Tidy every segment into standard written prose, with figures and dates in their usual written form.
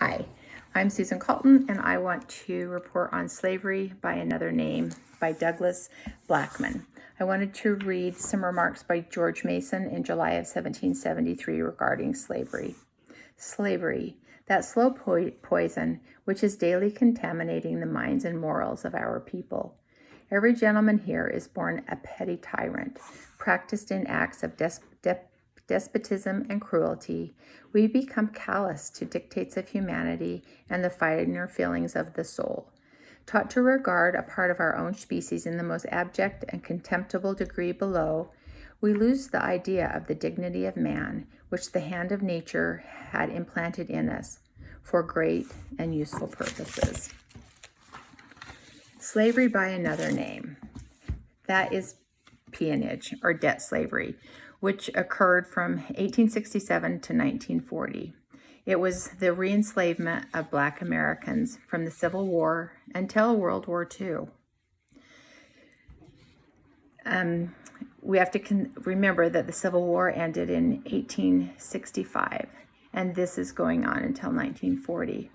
Hi, I'm Susan Calton, and I want to report on Slavery by Another Name by Douglas Blackman. I wanted to read some remarks by George Mason in July of 1773 regarding slavery. Slavery, that slow poison which is daily contaminating the minds and morals of our people. Every gentleman here is born a petty tyrant, practiced in acts of despotism and cruelty. We become callous to dictates of humanity and the finer feelings of the soul. Taught to regard a part of our own species in the most abject and contemptible degree below, we lose the idea of the dignity of man, which the hand of nature had implanted in us for great and useful purposes. Slavery by another name. That is peonage, or debt slavery, which occurred from 1867 to 1940. It was the re-enslavement of Black Americans from the Civil War until World War II. We have to remember that the Civil War ended in 1865, and this is going on until 1940.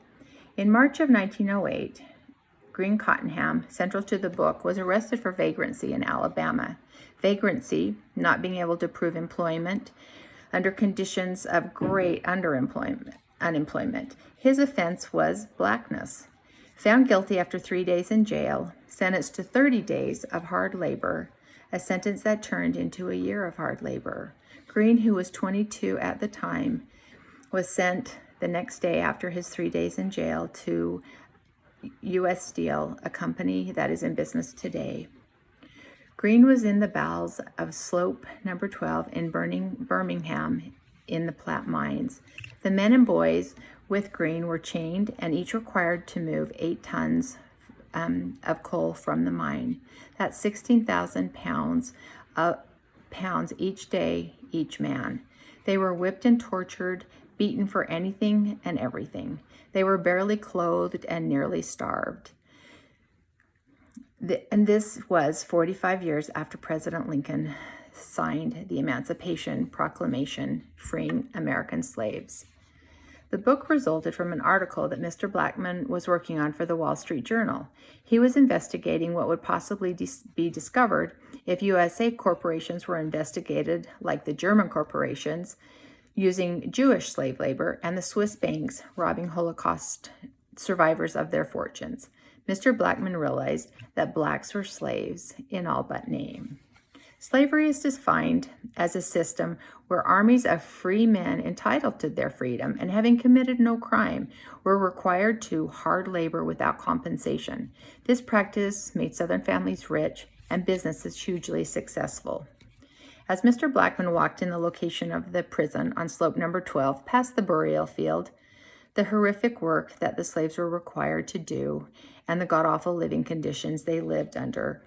In March of 1908, Green Cottenham, central to the book, was arrested for vagrancy in Alabama. Vagrancy, not being able to prove employment under conditions of great unemployment. His offense was blackness. Found guilty after 3 days in jail, sentenced to 30 days of hard labor, a sentence that turned into a year of hard labor. Green, who was 22 at the time, was sent the next day after his 3 days in jail to U.S. Steel, a company that is in business today. Green was in the bowels of slope number 12 in Birmingham in the Platte mines. The men and boys with Green were chained and each required to move 8 tons of coal from the mine. That's 16,000 pounds each day, each man. They were whipped and tortured, beaten for anything and everything. They were barely clothed and nearly starved. And this was 45 years after President Lincoln signed the Emancipation Proclamation freeing American slaves. The book resulted from an article that Mr. Blackman was working on for the Wall Street Journal. He was investigating what would possibly be discovered if USA corporations were investigated like the German corporations, using Jewish slave labor, and the Swiss banks robbing Holocaust survivors of their fortunes. Mr. Blackman realized that blacks were slaves in all but name. Slavery is defined as a system where armies of free men entitled to their freedom and having committed no crime were required to hard labor without compensation. This practice made Southern families rich and businesses hugely successful. As Mr. Blackman walked in the location of the prison on slope number 12 past the burial field, the horrific work that the slaves were required to do and the god-awful living conditions they lived under,